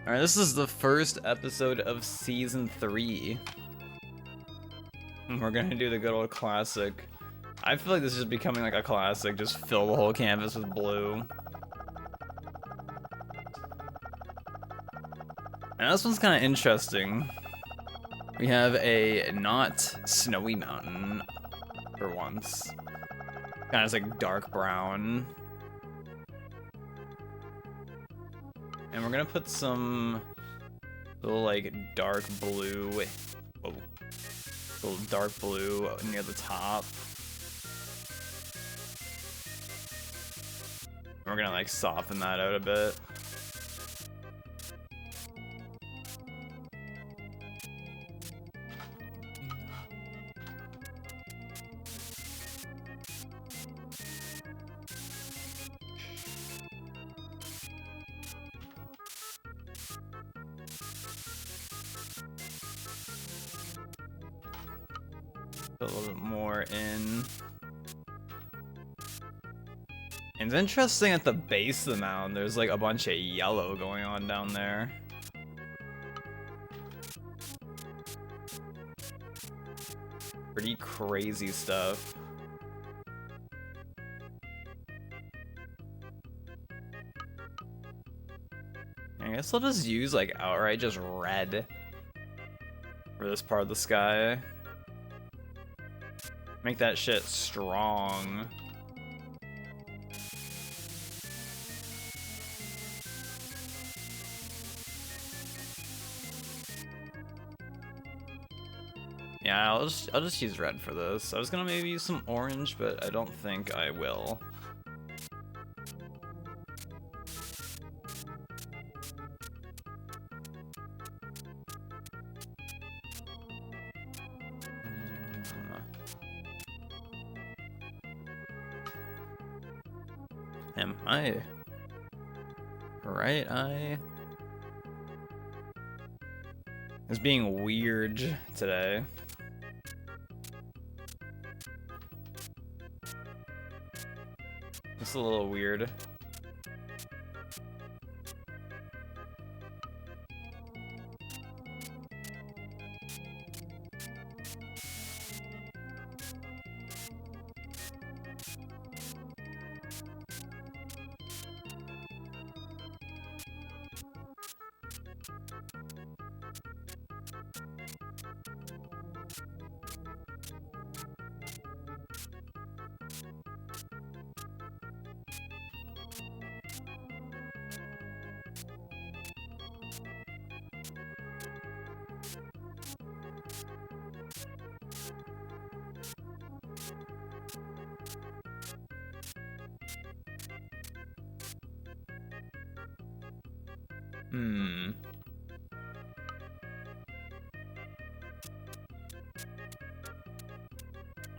Alright, this is the first episode of Season 3. And we're gonna do the good old classic. I feel like this is becoming like a classic, just fill the whole canvas with blue. And this one's kind of interesting. We have a not snowy mountain for once. Kind of like dark brown. And we're gonna put some little like dark blue, little dark blue near the top. And we're gonna like soften that out a bit. Put a little bit more in. And it's interesting at the base of the mountain, there's like a bunch of yellow going on down there. Pretty crazy stuff. I guess I'll just use like outright just red for this part of the sky. Make that shit strong. Yeah, I'll just use red for this. I was gonna maybe use some orange, but I don't think I will. Am I? Right eye is being weird today. It's a little weird.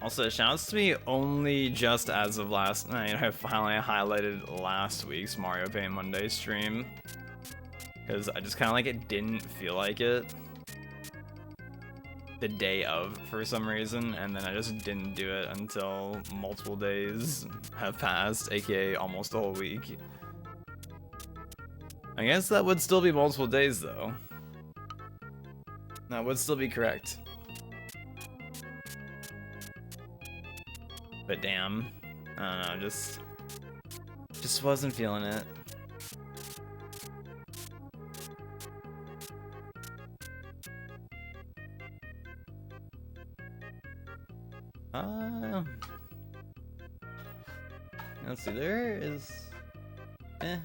Also, shoutouts to me only just as of last night. I finally highlighted last week's Mario Paint Monday stream. Because I just kind of like it didn't feel like it the day of for some reason, and then I just didn't do it until multiple days have passed, aka almost a whole week. I guess that would still be multiple days though. That would still be correct. But damn, I don't know, just wasn't feeling it. Let's see, there is, yeah,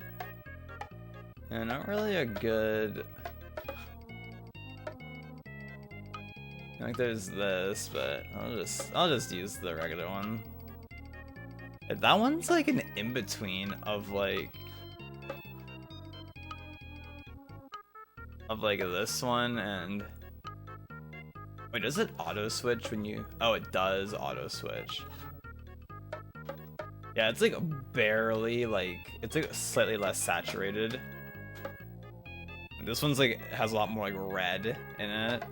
not really a good, like there's this, but I'll just use the regular one. That one's like an in-between of like this one and, wait, does it auto switch when you, oh, it does auto switch. Yeah, it's like barely, like, it's like slightly less saturated. This one's like, has a lot more like red in it.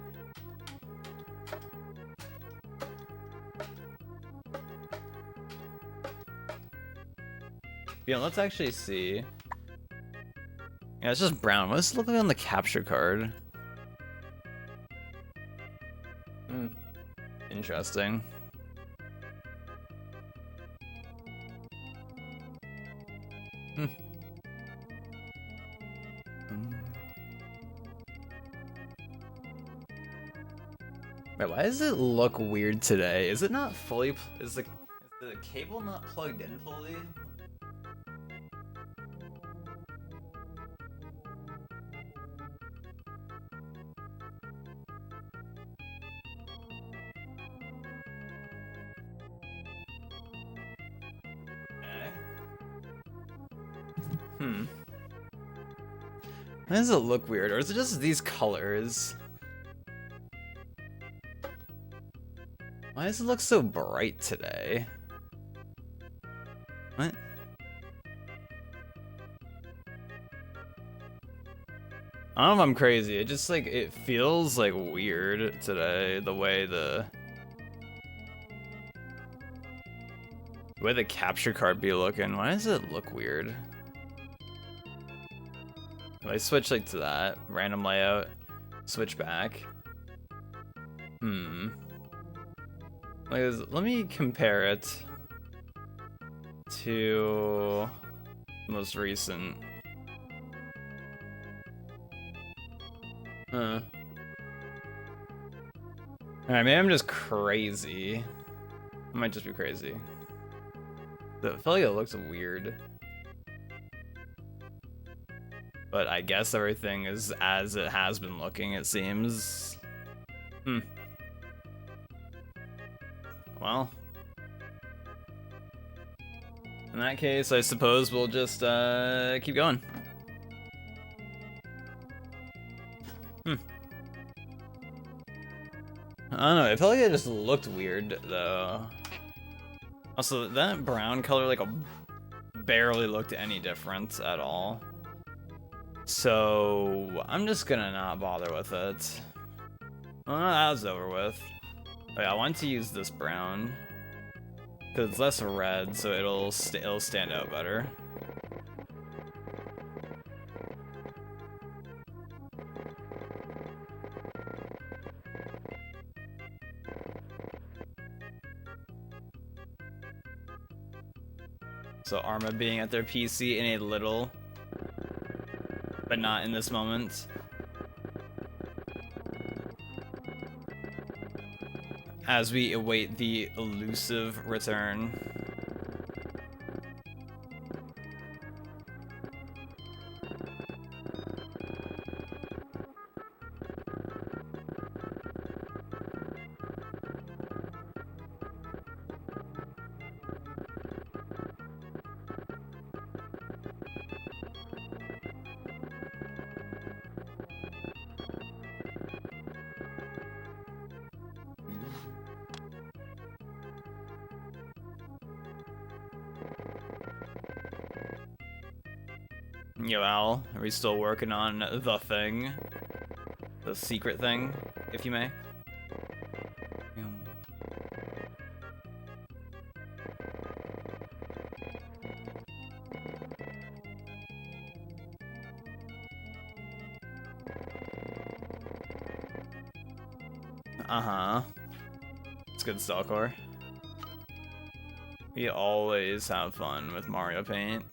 Yeah, let's actually see. Yeah, it's just brown. What does it look like on the capture card? Hmm. Interesting. Hmm. Wait, why does it look weird today? Is it not fully? Is the cable not plugged in fully? Okay. Hmm. Why does it look weird? Or is it just these colors? Why does it look so bright today? What? I don't know if I'm crazy. It just like it feels like weird today. The way the capture card be looking. Why does it look weird? If I switch like to that random layout, switch back. Hmm. Like, let me compare it to most recent. Huh. Alright, maybe I'm just crazy. I might just be crazy. I feel like it looks weird. But I guess everything is as it has been looking, it seems. Hmm. Well. In that case, I suppose we'll just keep going. Hmm. I don't know, I felt like it just looked weird, though. Also, that brown color, like, barely looked any different at all. So, I'm just gonna not bother with it. Well, that was over with. Oh, yeah, I want to use this brown. Because it's less red, so it'll stand out better. So Arma being at their PC in a little, but not in this moment. As we await the elusive return. Yo, Al, are we still working on the thing? The secret thing, if you may? Uh-huh. It's good stalker. We always have fun with Mario Paint.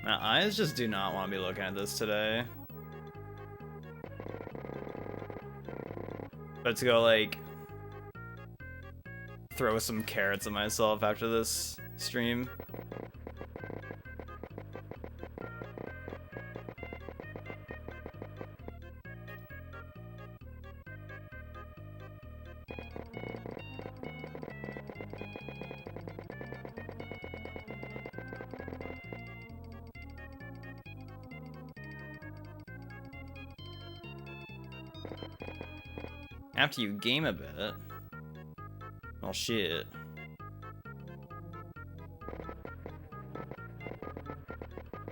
My eyes just do not want to be looking at this today. But to go, like, throw some carrots at myself after this stream. After you game a bit. Well, shit.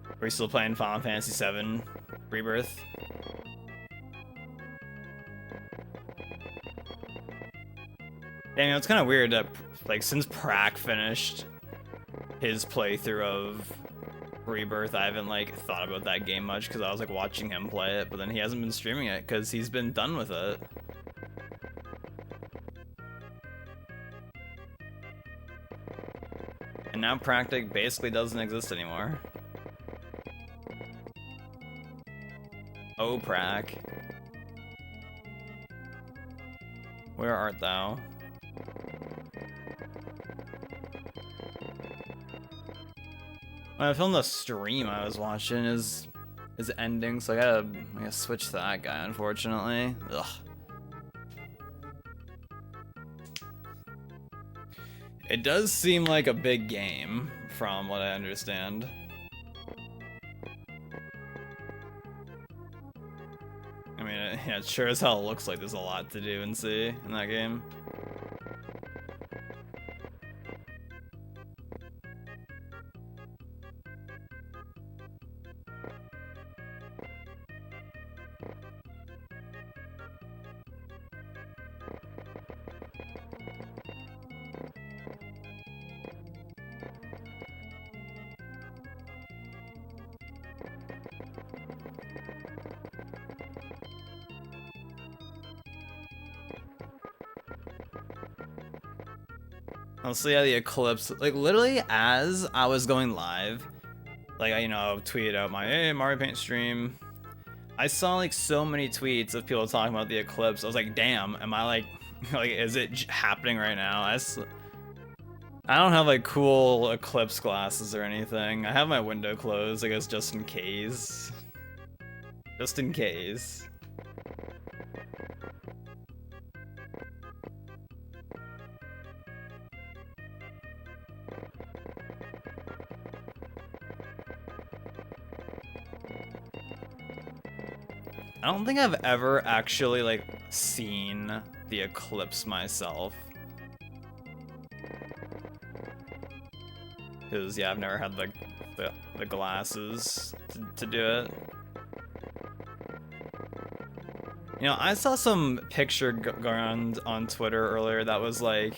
Are we still playing Final Fantasy VII Rebirth? Damn, it's kind of weird that, like, since Prak finished his playthrough of Rebirth, I haven't, like, thought about that game much because I was, like, watching him play it, but then he hasn't been streaming it because he's been done with it. And now Practic basically doesn't exist anymore. Oh, Prak. Where art thou? I filmed the stream I was watching is ending, so I gotta switch to that guy, unfortunately. Ugh. It does seem like a big game, from what I understand. I mean, yeah, it sure as hell looks like there's a lot to do and see in that game. Honestly, yeah, the Eclipse, like, literally as I was going live, like, I tweeted out my, hey, Mario Paint stream. I saw, like, so many tweets of people talking about the Eclipse. I was like, damn, am I, like, like, is it happening right now? I don't have, like, cool Eclipse glasses or anything. I have my window closed, I guess, just in case. Just in case. I don't think I've ever actually, like, seen the Eclipse myself. Because, yeah, I've never had, like, the glasses to do it. You know, I saw some picture going on Twitter earlier that was, like,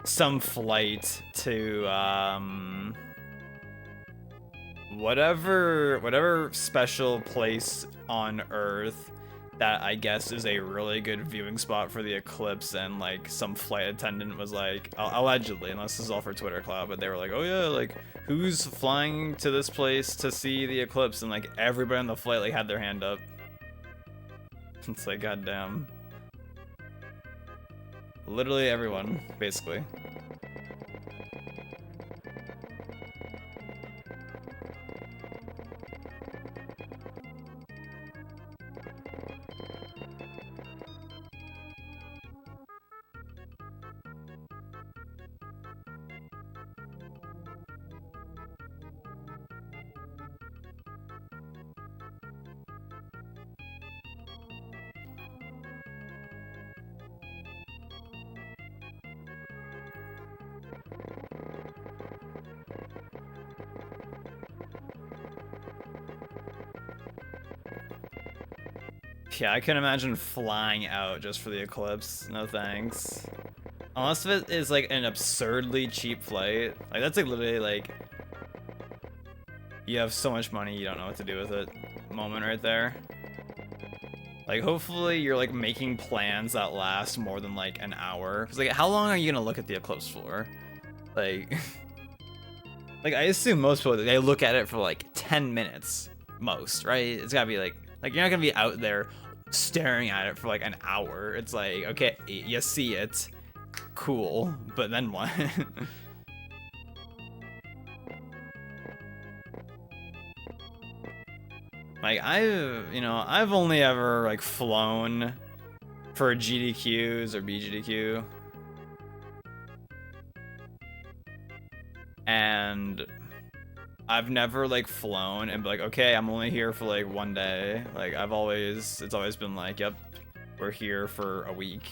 some flight to, whatever special place on Earth that I guess is a really good viewing spot for the Eclipse, and like some flight attendant was like, allegedly, unless this is all for Twitter cloud, but they were like, oh yeah, like, who's flying to this place to see the Eclipse? And like everybody on the flight like had their hand up. It's like, goddamn. Literally everyone, basically. Yeah, I can imagine flying out just for the Eclipse. No thanks. Unless it is like an absurdly cheap flight. Like that's like literally like you have so much money you don't know what to do with it moment right there. Like hopefully you're like making plans that last more than like an hour. Cause like how long are you gonna look at the Eclipse for? Like like I assume most people they look at it for like 10 minutes most, right? It's gotta be like you're not gonna be out there staring at it for like an hour. It's like, okay, you see it, cool, but then what? Like I've only ever like flown for GDQs or BGDQ, and I've never like flown and be like, okay, I'm only here for like one day. Like it's always been like, yep, we're here for a week.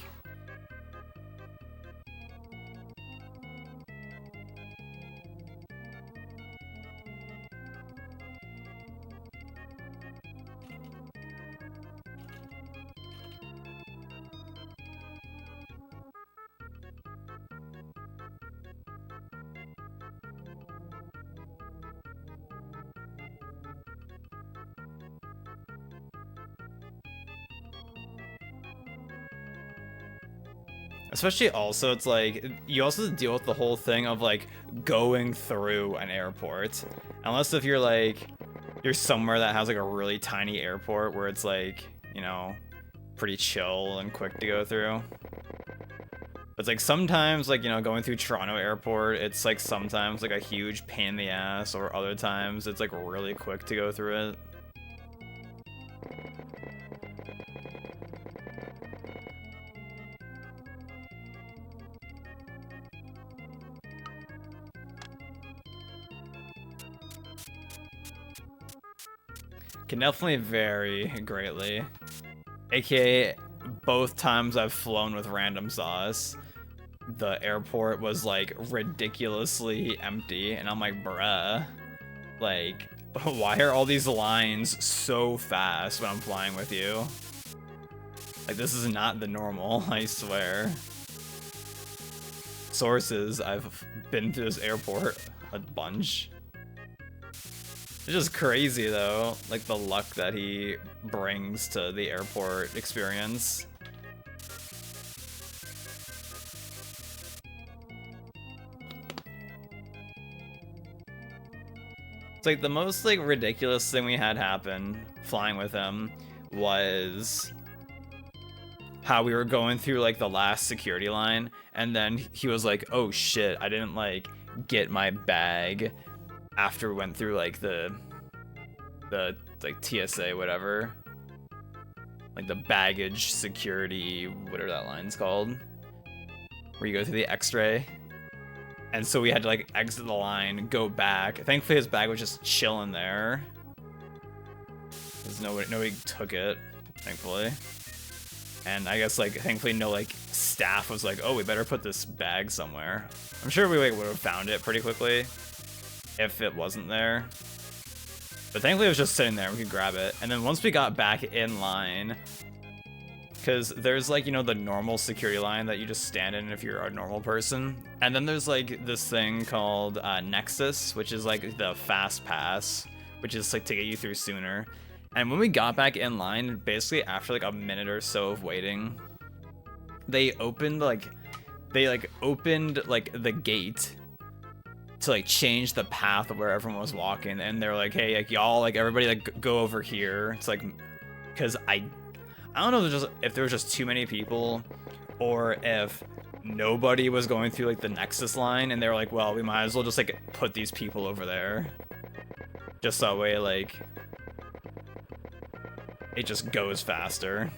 Especially also, it's like, you also deal with the whole thing of like going through an airport. Unless if you're like, you're somewhere that has like a really tiny airport where it's like, you know, pretty chill and quick to go through. It's like sometimes, like, you know, going through Toronto airport, it's like sometimes like a huge pain in the ass, or other times it's like really quick to go through it. Can definitely vary greatly. AKA, both times I've flown with random sauce, the airport was like ridiculously empty, and I'm like, bruh, like, why are all these lines so fast when I'm flying with you? Like, this is not the normal, I swear. Sources, I've been through this airport a bunch. It's just crazy though, like the luck that he brings to the airport experience. It's like the most like ridiculous thing we had happen flying with him was how we were going through like the last security line, and then he was like, oh shit, I didn't like get my bag after we went through like the like TSA whatever, like the baggage security, whatever that line's called, where you go through the x-ray. And so we had to like exit the line, go back. Thankfully his bag was just chilling there, because nobody took it, thankfully. And I guess like thankfully no like staff was like, oh, we better put this bag somewhere. I'm sure we like, would have found it pretty quickly if it wasn't there. But thankfully it was just sitting there, we could grab it. And then once we got back in line, because there's like, you know, the normal security line that you just stand in if you're a normal person. And then there's like this thing called Nexus, which is like the fast pass, which is like to get you through sooner. And when we got back in line, basically after like a minute or so of waiting, they opened like the gate to like change the path of where everyone was walking. And they're like, hey, like y'all, like everybody like go over here. It's like, because I don't know if there was just too many people, or if nobody was going through like the Nexus line, and they were like, well, we might as well just like put these people over there, just that way like it just goes faster.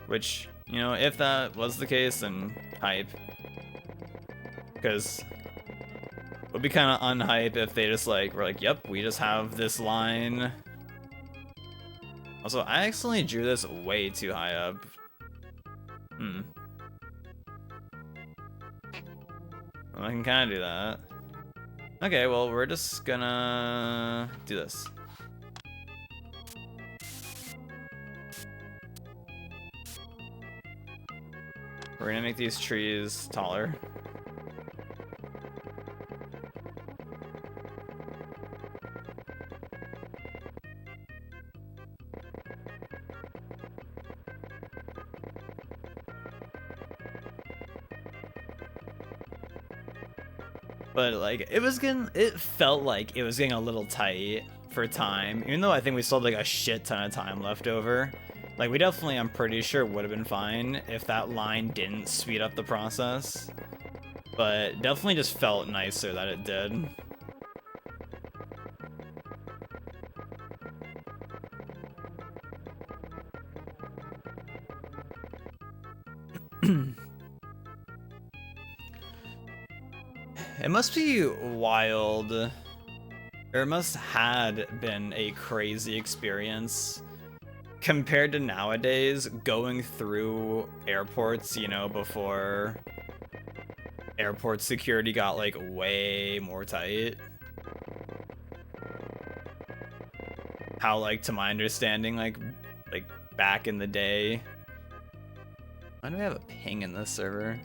Which, you know, if that was the case, then hype. Because it would be kind of unhype if they just like were like, yep, we just have this line. Also, I accidentally drew this way too high up. Well, I can kind of do that. Okay, well, we're just gonna do this. We're gonna make these trees taller. But like it felt like it was getting a little tight for time, even though I think we still had like a shit ton of time left over. Like we definitely, I'm pretty sure, would have been fine if that line didn't speed up the process. But definitely just felt nicer that it did. It must be wild, or it must had been a crazy experience compared to nowadays going through airports, you know, before airport security got like way more tight. How like, to my understanding, like back in the day. Why do we have a ping in this server?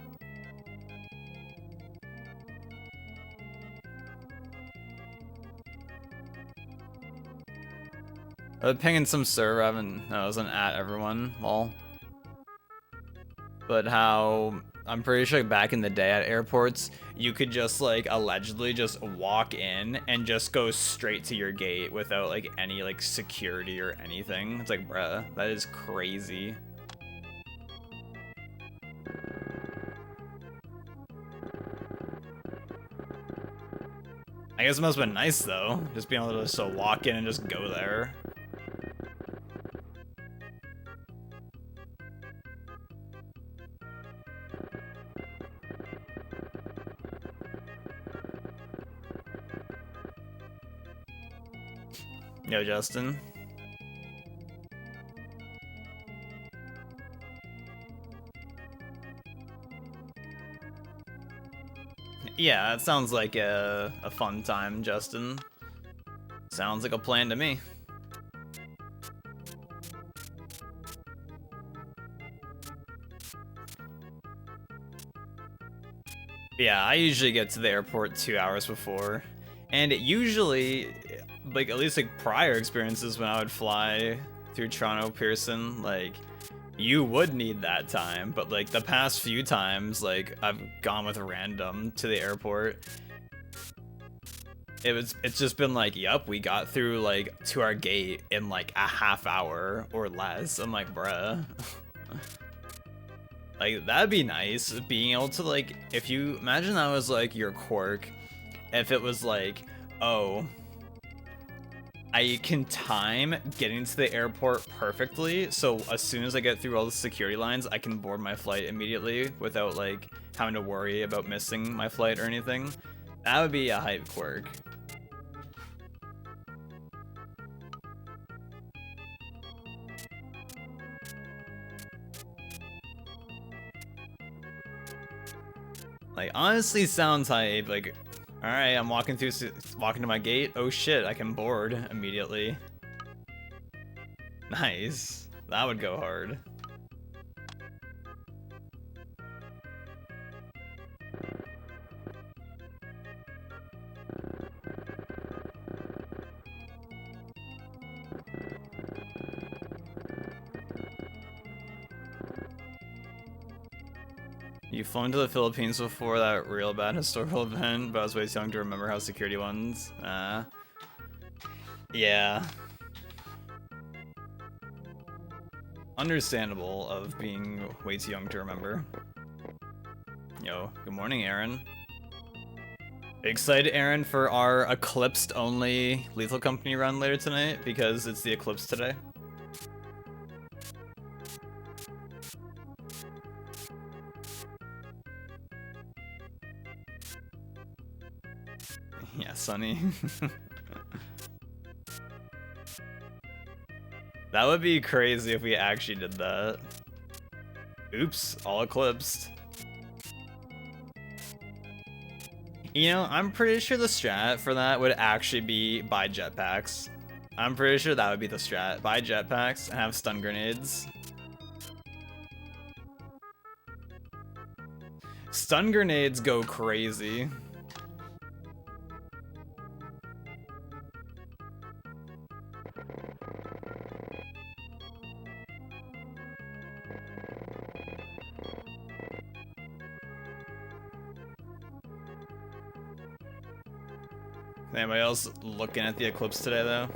Pinging some server, I wasn't at everyone, lol. But how, I'm pretty sure back in the day at airports, you could just like allegedly just walk in and just go straight to your gate without like any like security or anything. It's like, bruh, that is crazy. I guess it must have been nice though, just being able to just walk in and just go there. Yo, Justin. Yeah, that sounds like a fun time, Justin. Sounds like a plan to me. Yeah, I usually get to the airport 2 hours before. And it usually, like, at least like prior experiences when I would fly through Toronto Pearson, like, you would need that time. But like the past few times, like, I've gone with random to the airport. It's just been like, yep, we got through like to our gate in like a half hour or less. I'm like, bruh. Like, that'd be nice, being able to, like, if you, imagine that was, like, your quirk, if it was, like, oh, I can time getting to the airport perfectly, so as soon as I get through all the security lines, I can board my flight immediately without, like, having to worry about missing my flight or anything. That would be a hype quirk. Like, honestly sounds hype. Like, alright, I'm walking to my gate. Oh shit, I can board immediately. Nice. That would go hard. You've flown to the Philippines before that real bad historical event, but I was way too young to remember how security ones. Yeah. Understandable of being way too young to remember. Yo, good morning, Aaron. Excited, Aaron, for our Eclipsed only Lethal Company run later tonight because it's the eclipse today. Yeah, Sunny. That would be crazy if we actually did that. Oops, all eclipsed. You know, I'm pretty sure the strat for that would actually be buy jetpacks. I'm pretty sure that would be the strat. Buy jetpacks and have stun grenades. Stun grenades go crazy. Anybody else looking at the eclipse today, though?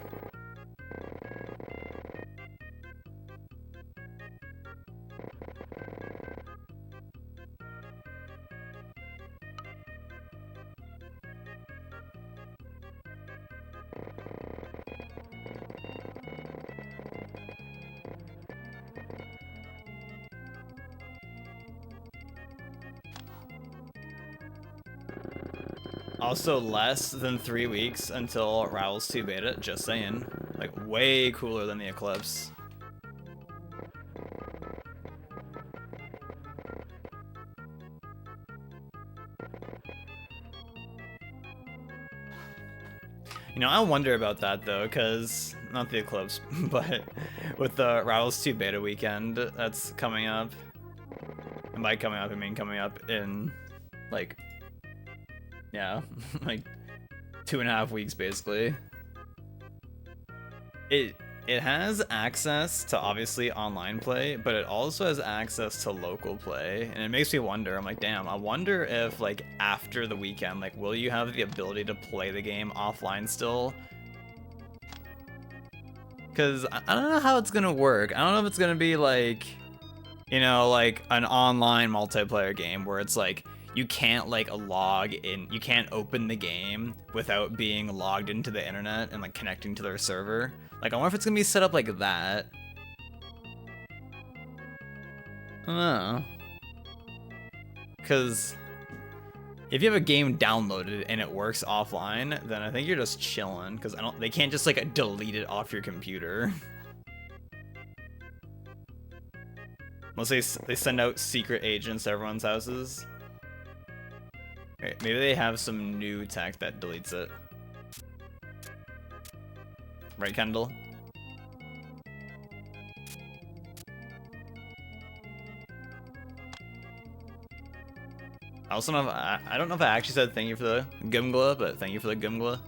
Also, less than 3 weeks until Rivals 2 beta, just saying. Like, way cooler than the Eclipse. You know, I wonder about that, though, because, not the Eclipse, but with the Rivals 2 beta weekend that's coming up. And by coming up, I mean coming up in, like, yeah, like 2.5 weeks, basically. it has access to obviously online play, but it also has access to local play, and it makes me wonder. I'm like, damn, I wonder if like after the weekend, like, will you have the ability to play the game offline still? Because I don't know how it's gonna work. I don't know if it's gonna be like, you know, like an online multiplayer game where it's like you can't like log in, you can't open the game without being logged into the internet and like connecting to their server. Like, I wonder if it's gonna be set up like that. I don't know. Because if you have a game downloaded and it works offline, then I think you're just chilling. Because they can't just like delete it off your computer. Unless they send out secret agents to everyone's houses. Okay, maybe they have some new tech that deletes it. Right, Kendall? I also don't know if I don't know if I actually said thank you for the Gimgla, but thank you for the Gimgla.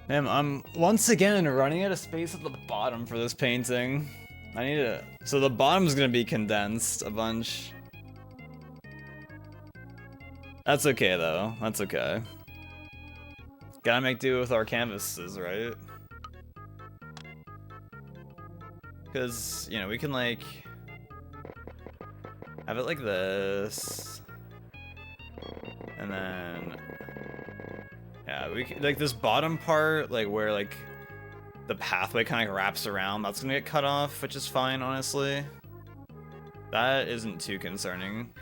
Damn, I'm once again running out of space at the bottom for this painting. I need to... So the bottom's gonna be condensed a bunch. That's okay, though. That's okay. Gotta make do with our canvases, right? Because, you know, we can, like... have it like this. And then... yeah, we can, like, this bottom part, like, where, like, the pathway kind of wraps around, that's gonna get cut off, which is fine, honestly. That isn't too concerning.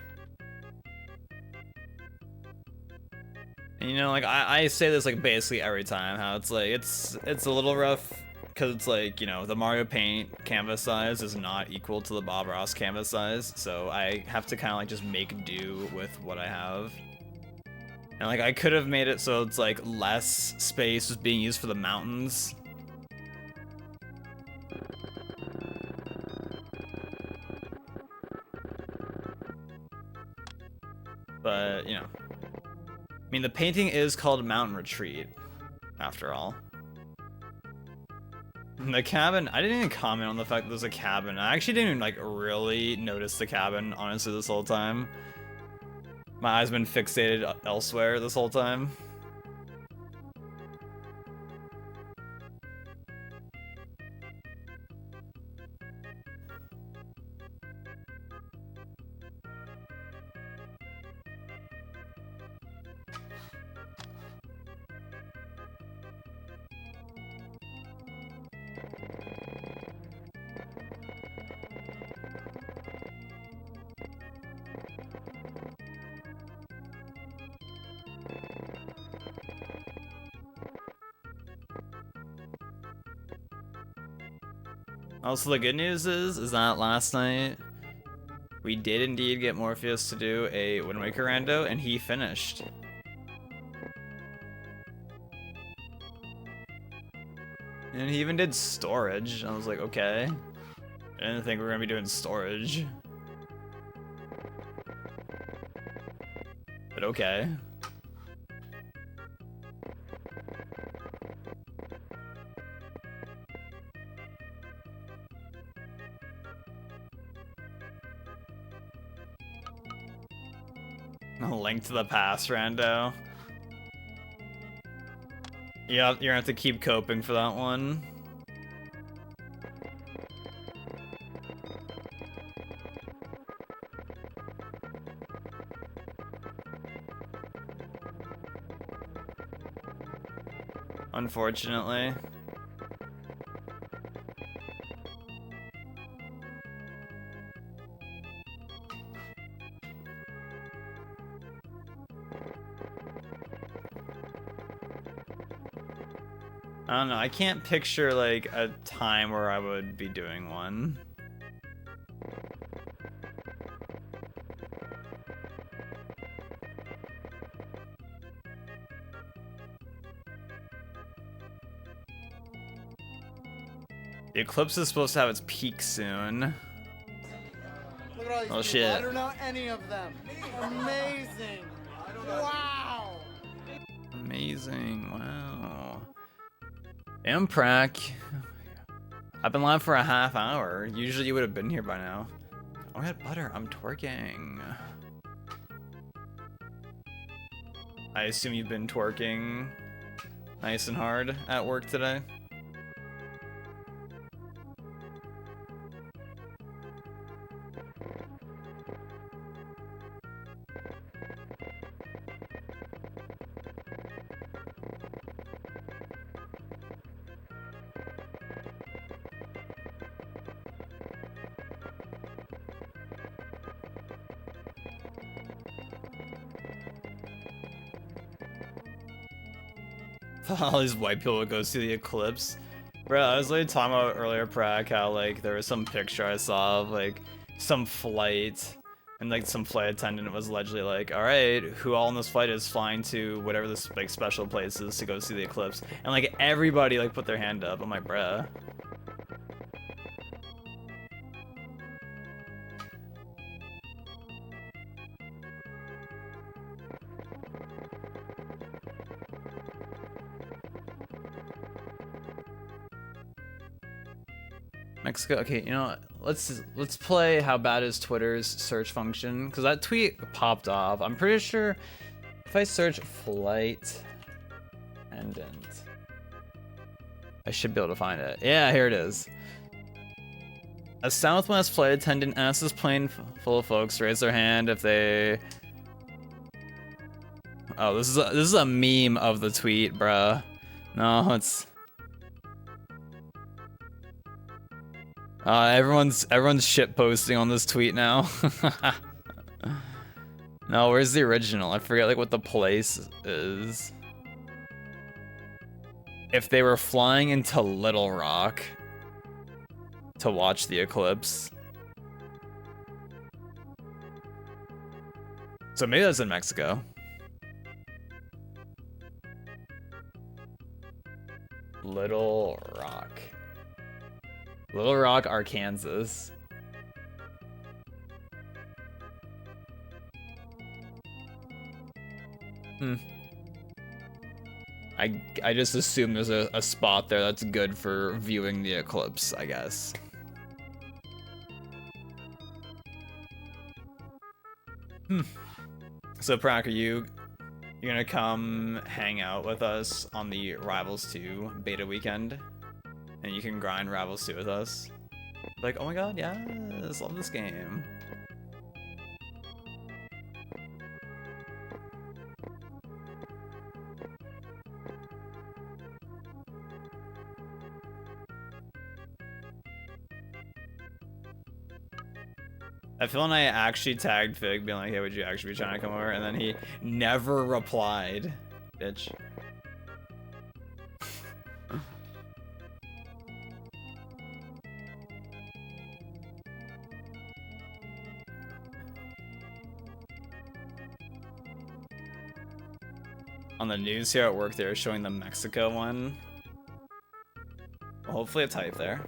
And, you know, like, I say this, like, basically every time, how it's, like, it's a little rough, because it's, like, you know, the Mario Paint canvas size is not equal to the Bob Ross canvas size, so I have to kind of, like, just make do with what I have. And, like, I could have made it so it's, like, less space was being used for the mountains. But, you know. I mean, the painting is called Mountain Retreat, after all. The cabin, I didn't even comment on the fact that there's a cabin. I actually didn't even, like, really notice the cabin, honestly, this whole time. My eyes been fixated elsewhere this whole time. Also, the good news is that last night we did indeed get Morpheus to do a Wind Waker rando, and he finished. And he even did storage. I was like, okay. I didn't think we were gonna be doing storage. But okay. A Link to the Past rando. Yeah, you're gonna have to keep coping for that one. Unfortunately. I don't know, I can't picture like a time where I would be doing one. The eclipse is supposed to have its peak soon. Look at all these people. Shit. I don't know any of them. Amazing. Wow. Amazing. Wow. Imprac. I've been live for a half hour. Usually you would have been here by now. Oh, I got butter. I'm twerking. I assume you've been twerking nice and hard at work today. All these white people would go see the eclipse. Bro, I was like talking about earlier, Prac, how like there was some picture I saw of like some flight, and like some flight attendant was allegedly like, all right, who all on this flight is flying to whatever this like special place is to go see the eclipse, and like everybody like put their hand up. I'm like, bruh. Mexico. Okay, you know what? Let's play how bad is Twitter's search function, because that tweet popped off. I'm pretty sure if I search flight attendant, I should be able to find it. Yeah, here it is. A Southwest flight attendant asked this plane full of folks to raise their hand if they. Oh, this is a meme of the tweet, bruh. No, it's. Everyone's shit posting on this tweet now. No, where's the original? I forget like what the place is. If they were flying into Little Rock to watch the eclipse. So maybe that's in Mexico. Little Rock. Little Rock, Arkansas. I just assume there's a spot there that's good for viewing the eclipse, I guess. So Prac, you're gonna come hang out with us on the Rivals 2 beta weekend? And you can grind Rivals 2 with us? Like, oh my god, yes, love this game. I feel when I actually tagged Fig being like, hey, would you actually be trying to come over? And then he never replied, bitch. On the news here at work, they're showing the Mexico one. Well, hopefully it's hype there.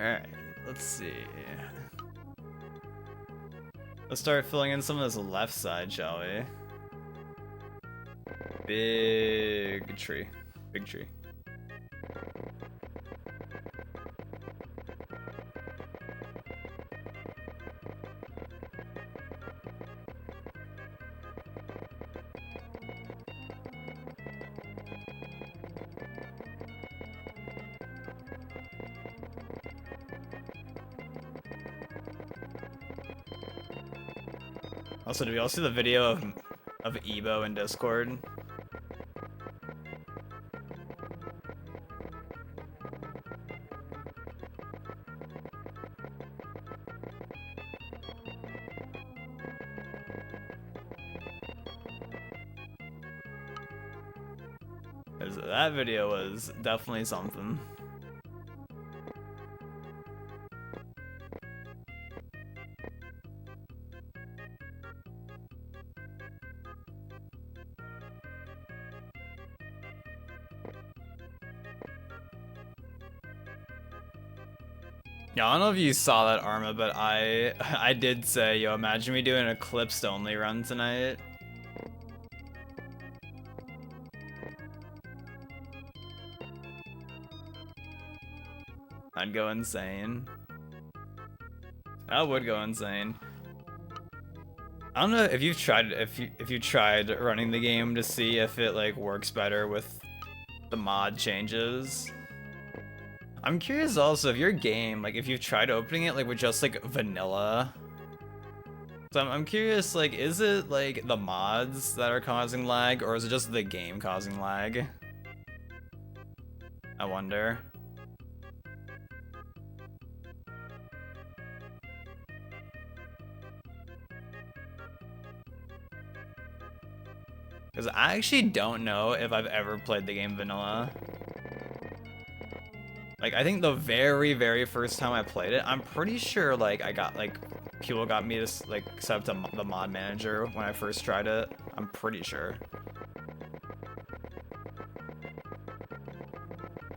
Alright, let's see. Let's start filling in some of this left side, shall we? Big tree. Big tree. Also, did we all see the video of Ebo in Discord? Because that video was definitely something. Yeah, I don't know if you saw that, Arma, but I did say, yo, imagine me doing an Eclipsed only run tonight. I'd go insane. I would go insane. I don't know if you've tried if you tried running the game to see if it like works better with the mod changes. I'm curious also if your game, like if you've tried opening it like with just like vanilla. So I'm curious, like, is it like the mods that are causing lag, or is it just the game causing lag? I wonder. Because I actually don't know if I've ever played the game vanilla. Like, I think the very, very first time I played it, I'm pretty sure, like, people got me to, like, set up to the mod manager when I first tried it. I'm pretty sure.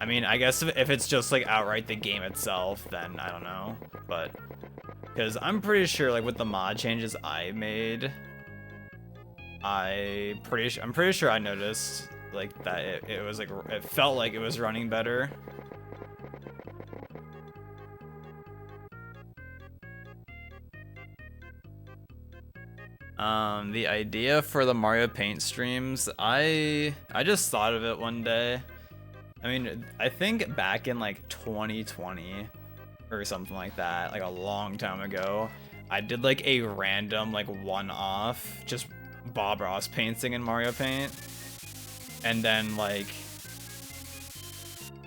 I mean, I guess if it's just, like, outright the game itself, then I don't know. But, because I'm pretty sure, like, with the mod changes I made, I'm pretty sure I noticed, like, that it was, like, it felt like it was running better. The idea for the Mario Paint streams, I just thought of it one day. I mean, I think back in like 2020 or something like that, like a long time ago, I did like a random like one-off just Bob Ross painting in Mario Paint. And then like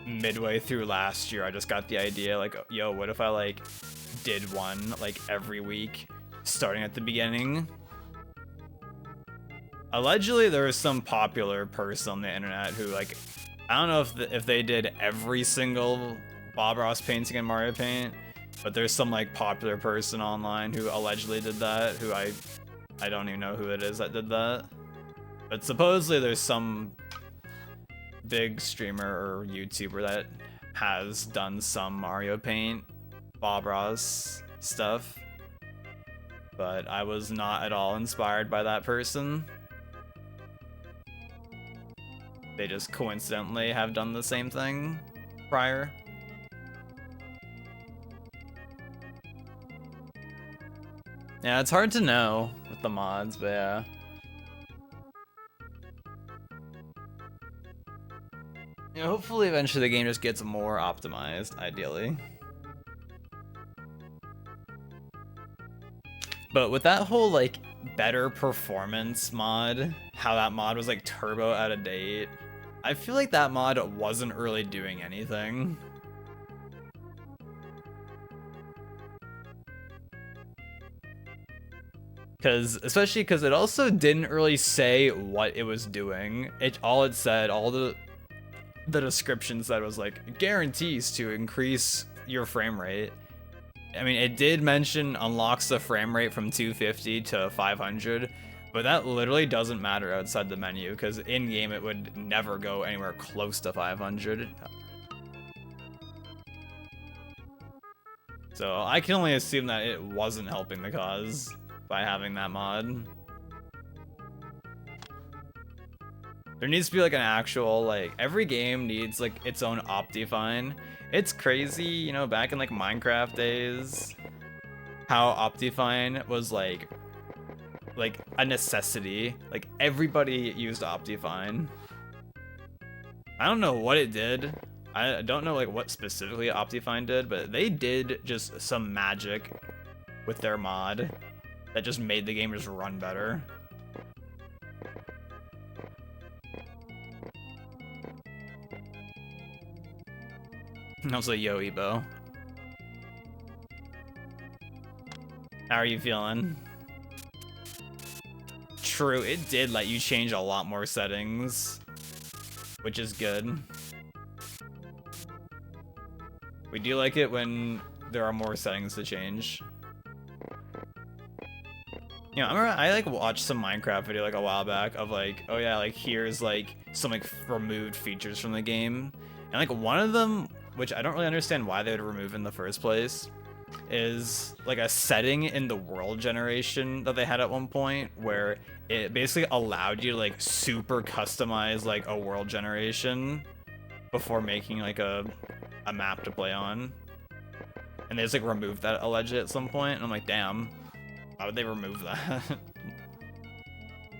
midway through last year, I just got the idea like, yo, what if I like did one like every week starting at the beginning? Allegedly, there was some popular person on the internet who, like, I don't know if they did every single Bob Ross painting in Mario Paint, but there's some, like, popular person online who allegedly did that, who I don't even know who it is that did that. But supposedly there's some big streamer or YouTuber that has done some Mario Paint Bob Ross stuff. But I was not at all inspired by that person. They just coincidentally have done the same thing prior. Yeah, it's hard to know with the mods, but yeah. You know, hopefully eventually the game just gets more optimized, ideally. But with that whole, like, better performance mod, how that mod was, like, turbo out of date, I feel like that mod wasn't really doing anything. Especially because it also didn't really say what it was doing. All it said, all the description said was, like, guarantees to increase your frame rate. I mean, it did mention unlocks the frame rate from 250 to 500, but that literally doesn't matter outside the menu, because in-game it would never go anywhere close to 500. So I can only assume that it wasn't helping the cause by having that mod. There needs to be like an actual, like, every game needs like its own Optifine. It's crazy, you know, back in like Minecraft days, how Optifine was like a necessity. Like everybody used Optifine. I don't know what it did. I don't know like what specifically Optifine did, but they did just some magic with their mod that just made the game just run better. I was like, yo, Ebo. How are you feeling? True, it did let you change a lot more settings, which is good. We do like it when there are more settings to change. You know, I like watched some Minecraft video like a while back of like, oh yeah, like here's like some like removed features from the game. And like one of them, which I don't really understand why they would remove in the first place, is like a setting in the world generation that they had at one point where it basically allowed you to like super customize like a world generation before making like a map to play on. And they just like removed that allegedly at some point, and I'm like, damn, why would they remove that?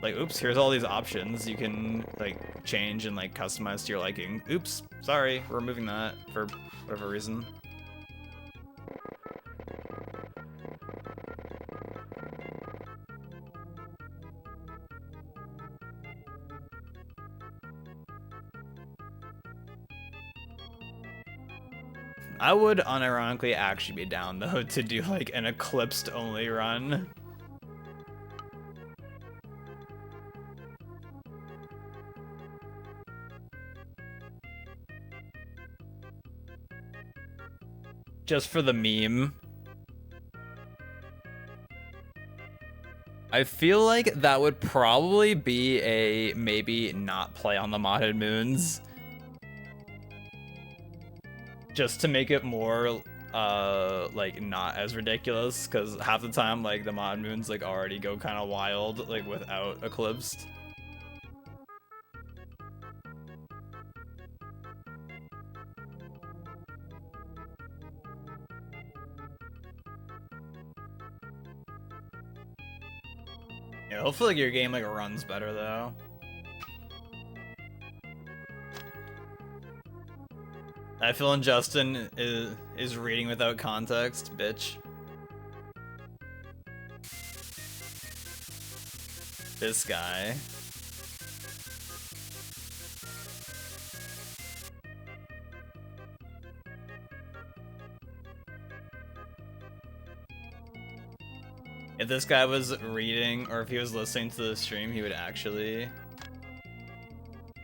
Like, oops, here's all these options you can like change and like customize to your liking. Oops, sorry, we're removing that for whatever reason. I would unironically actually be down though to do like an eclipsed only run. Just for the meme. I feel like that would probably be a maybe not play on the modded moons. Just to make it more like not as ridiculous, because half the time like the mod moons like already go kind of wild like without eclipsed. Yeah, hopefully like, your game like runs better though. I feel like Justin is reading without context, bitch. This guy. If this guy was reading, or if he was listening to the stream, he would actually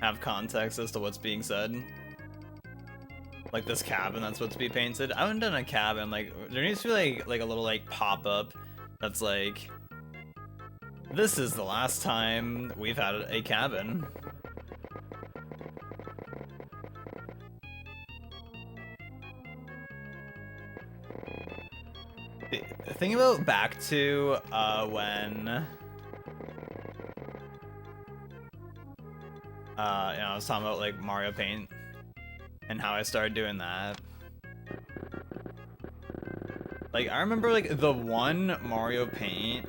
have context as to what's being said. Like this cabin that's supposed to be painted. I haven't done a cabin. Like there needs to be like a little like pop-up that's like, this is the last time we've had a cabin. Think about back to when you know, I was talking about like Mario Paint and how I started doing that. Like I remember like the one Mario Paint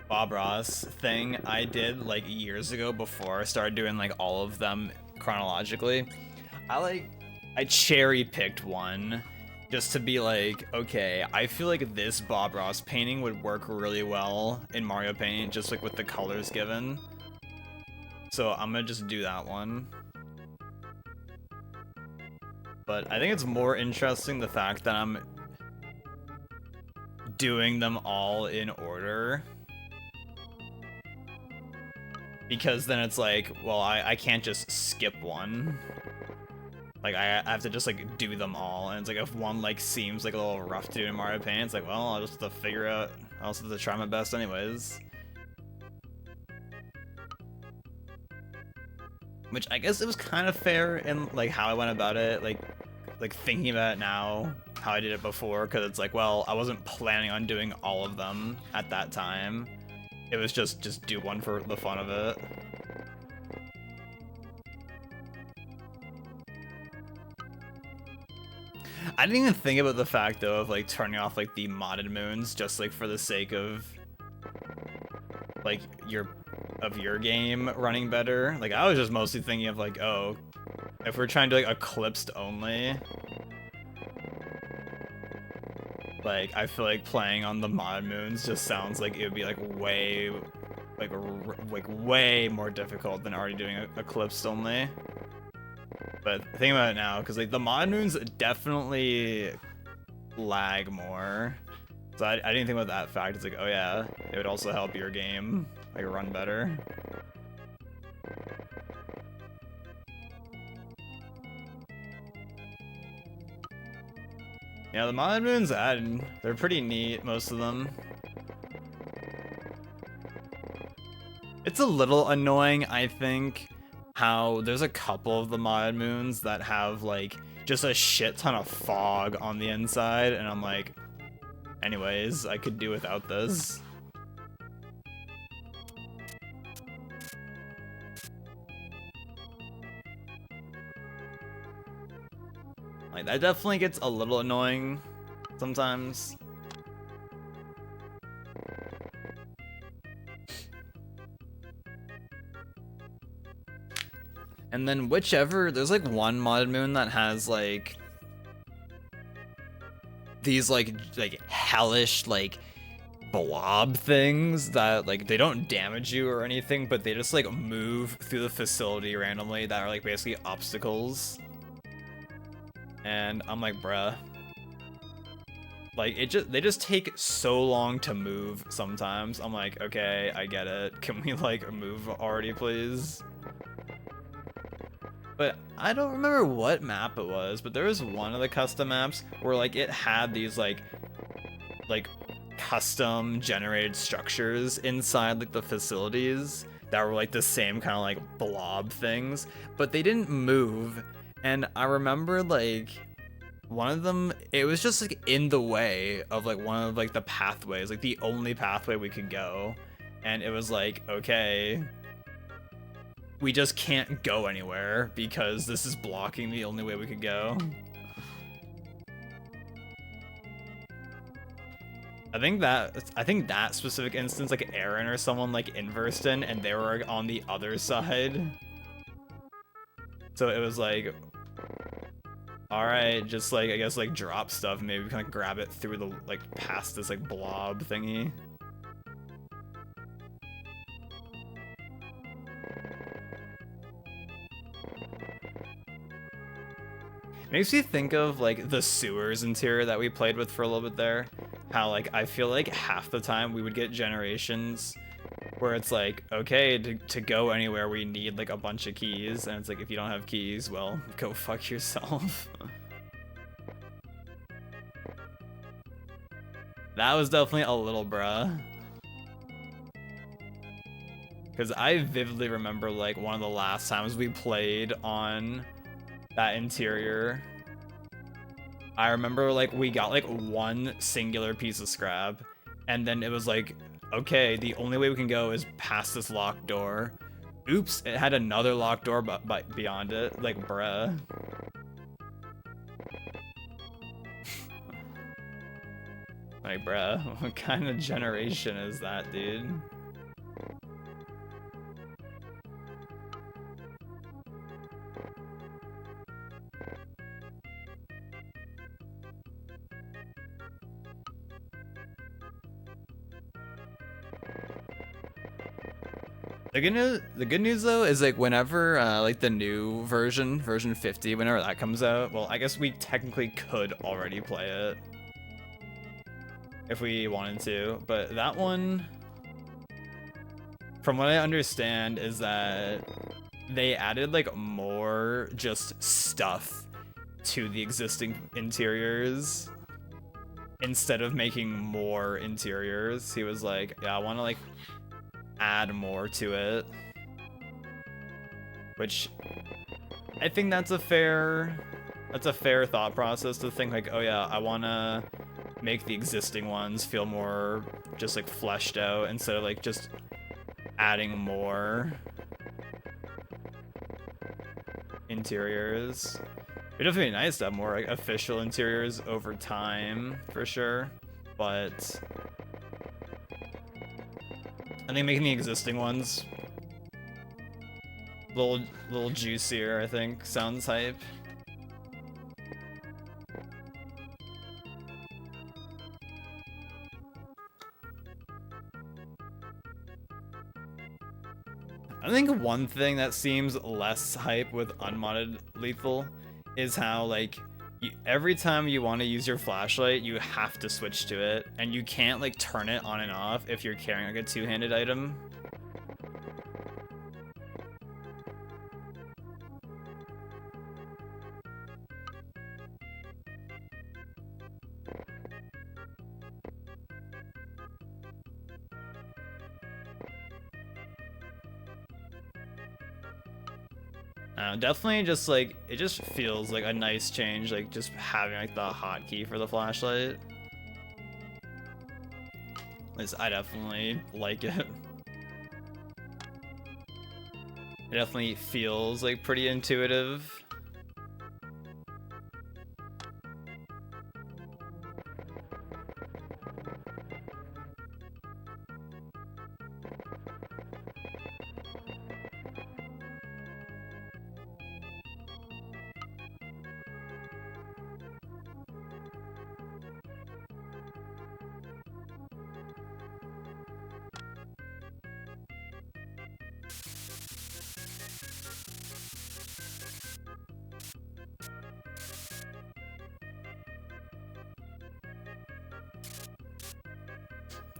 Bob Ross thing I did like years ago before I started doing like all of them chronologically. I cherry picked one just to be like, okay, I feel like this Bob Ross painting would work really well in Mario Paint, just like with the colors given. So I'm gonna just do that one. But I think it's more interesting the fact that I'm doing them all in order. Because then it's like, well, I can't just skip one. Like, I have to just, like, do them all. And it's like, if one, like, seems, like, a little rough to do in Mario Paint, it's like, well, I'll just have to figure out. I'll also have to try my best anyways. Which I guess it was kind of fair in, like, how I went about it. Like thinking about it now. how I did it before, because it's like, well, I wasn't planning on doing all of them at that time. It was just do one for the fun of it. I didn't even think about the fact though of like turning off like the modded moons just like for the sake of like your game running better. Like I was just mostly thinking of like, oh, if we're trying to like eclipsed only, like I feel like playing on the mod moons just sounds like it would be like way way more difficult than already doing eclipsed only. But think about it now, because like the mod moons definitely lag more. So I didn't think about that fact. It's like, oh yeah, it would also help your game like run better. Yeah, the mod moons added, they're pretty neat, most of them. It's a little annoying, I think, how there's a couple of the mod moons that have like just a shit ton of fog on the inside, and I'm like, anyways, I could do without this. Like that definitely gets a little annoying sometimes. And then whichever, there's like one mod moon that has like these like hellish like blob things that like they don't damage you or anything, but they just like move through the facility randomly that are like basically obstacles. And I'm like, bruh. Like they just take so long to move sometimes. I'm like, okay, I get it. Can we like move already, please? But I don't remember what map it was, but there was one of the custom maps where like it had these like custom generated structures inside like the facilities that were like the same kind of like blob things, but they didn't move. And I remember like one of them, it was just like in the way of like one of like the pathways, like the only pathway we could go. And it was like, okay, we just can't go anywhere because this is blocking the only way we could go. I think that specific instance, like Aaron or someone like inversed in, and they were on the other side. So it was like, all right, just like I guess like drop stuff. Maybe we can like grab it through the like past this like blob thingy. Makes me think of like the sewers interior that we played with for a little bit there. How like I feel like half the time we would get generations where it's like, okay, to go anywhere we need like a bunch of keys, and it's like if you don't have keys, well, go fuck yourself. That was definitely a little bruh. Because I vividly remember like one of the last times we played on that interior, I remember like we got like one singular piece of scrap, and then it was like, okay, the only way we can go is past this locked door. Oops, it had another locked door but beyond it. Like, bruh. Like, bruh, what kind of generation is that, dude? The good news though is like whenever like the new version 50, whenever that comes out, well, I guess we technically could already play it if we wanted to, but that one, from what I understand, is that they added like more just stuff to the existing interiors instead of making more interiors. He was like, yeah, I want to like add more to it, which I think that's a fair That's a fair thought process to think like, oh yeah, I wanna make the existing ones feel more just like fleshed out instead of like just adding more interiors. It'd definitely be nice to have more like official interiors over time for sure, but I think making the existing ones a little juicier, I think, sounds hype. I think one thing that seems less hype with unmodded lethal is how like every time you want to use your flashlight, you have to switch to it, and you can't like turn it on and off if you're carrying like a two-handed item. Definitely just like, it just feels like a nice change, like just having like the hotkey for the flashlight. At least I definitely like it. It definitely feels like pretty intuitive.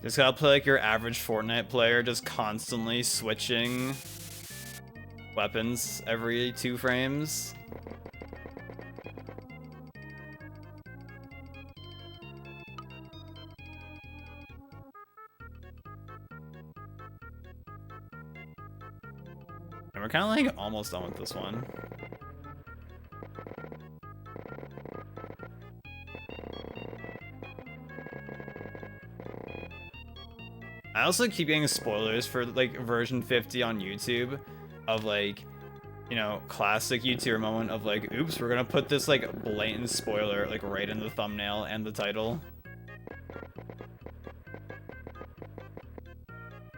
Just gotta play like your average Fortnite player, just constantly switching weapons every 2 frames. And we're kind of like almost done with this one. I also keep getting spoilers for like version 50 on YouTube of like, you know, classic YouTuber moment of like, oops, we're gonna put this like blatant spoiler like right in the thumbnail and the title.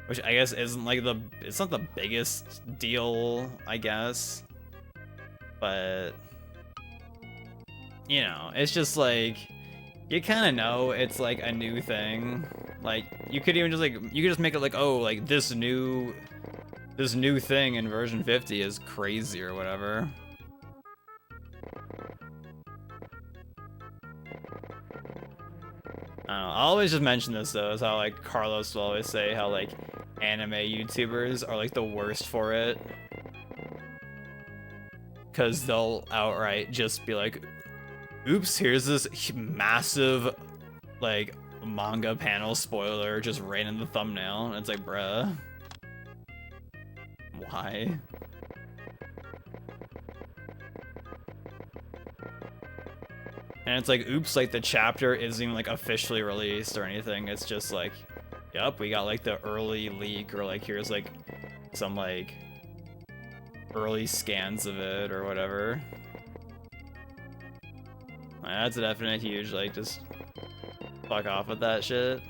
Which I guess isn't like it's not the biggest deal, I guess. But, you know, it's just like, you kind of know it's like a new thing. Like, you could even just like, you could just make it like, oh, like this new thing in version 50 is crazy or whatever. I don't know, I'll always just mention this though, is how like Carlos will always say how like anime YouTubers are like the worst for it. Cause they'll outright just be like, oops, here's this massive like manga panel spoiler just right in the thumbnail. And it's like, bruh, why? And it's like, oops, like the chapter isn't even like officially released or anything. It's just like, yep, we got like the early leak, or like here's like some like early scans of it or whatever. That's a definite huge, like, just fuck off with that shit.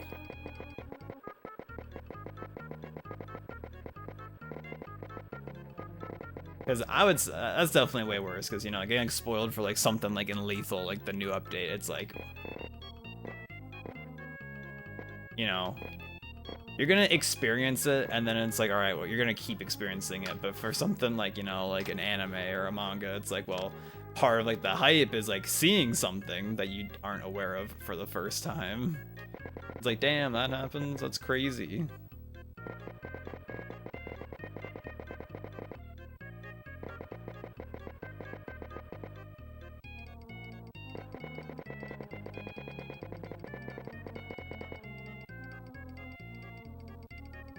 Because I would, that's definitely way worse, because, you know, getting spoiled for, like, something, like, in Lethal, like, the new update, it's like, you know, you're gonna experience it, and then it's like, alright, well, you're gonna keep experiencing it, but for something like, you know, like an anime or a manga, it's like, well, part of, like, the hype is, like, seeing something that you aren't aware of for the first time. It's like, damn, that happens? That's crazy.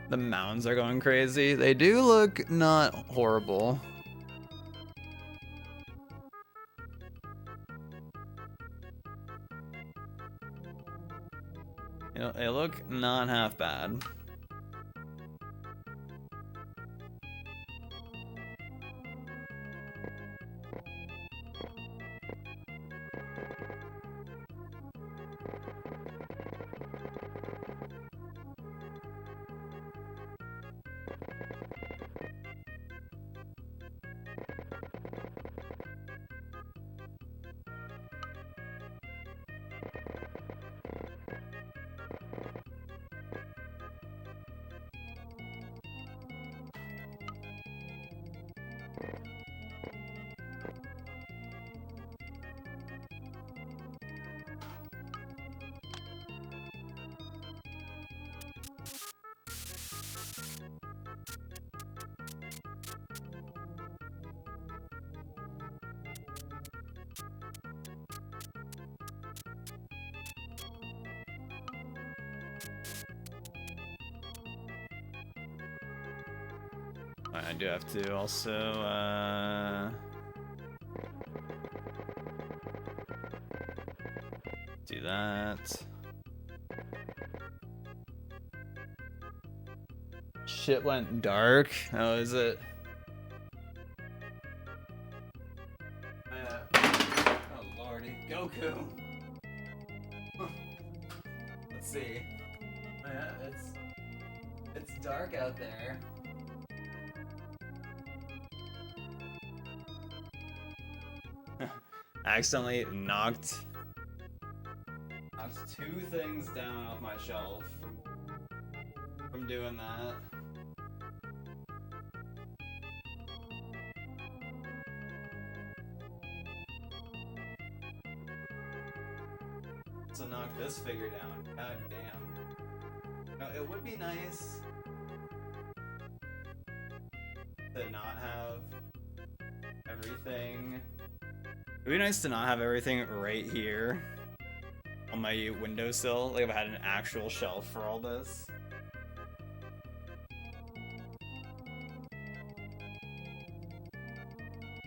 The mounds are going crazy. They do look not horrible. You know, they look not half bad. I do have to also, do that. Shit went dark. Oh, is it? Oh, lordy. Goku! Let's see. Yeah, it's dark out there. I accidentally knocked 2 things down off my shelf from doing that. So knock this figure down. God damn. No, it would be nice to not have everything. It would be nice to not have everything right here on my windowsill. Like if I had an actual shelf for all this.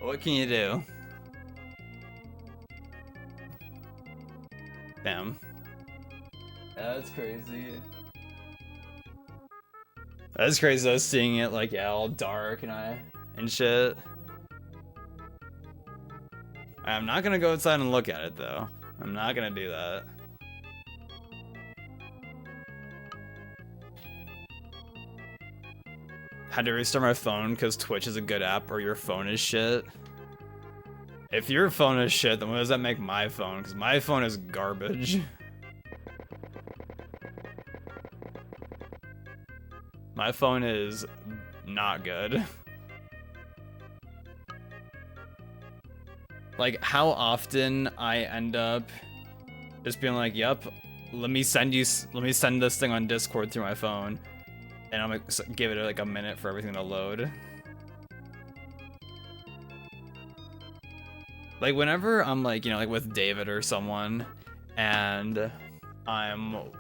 What can you do? Damn. That's crazy. That's crazy though, seeing it like, yeah, all dark and shit. I'm not gonna go outside and look at it though. I'm not gonna do that. Had to restart my phone because Twitch is a good app or your phone is shit. If your phone is shit, then what does that make my phone? Because my phone is garbage. My phone is not good. Like, how often I end up just being like, yep, let me send this thing on Discord through my phone. And I'm gonna give it like a minute for everything to load. Like whenever I'm like, you know, like with David or someone and I'm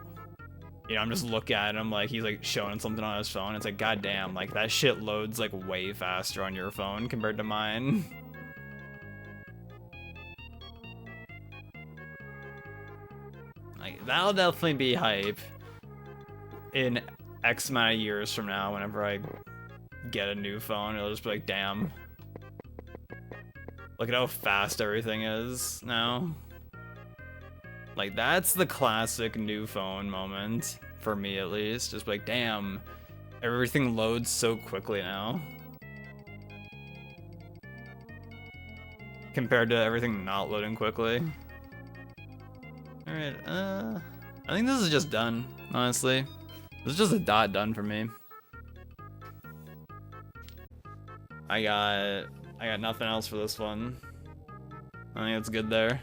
just looking at him like he's like showing something on his phone. It's like, god damn, like that shit loads like way faster on your phone compared to mine. Like that'll definitely be hype in X amount of years from now. Whenever I get a new phone, it'll just be like, damn. Look at how fast everything is now. Like, that's the classic new phone moment, for me at least. Just like, damn, everything loads so quickly now. Compared to everything not loading quickly. Alright, I think this is just done, honestly. This is just a dot done for me. I got nothing else for this one. I think it's good there.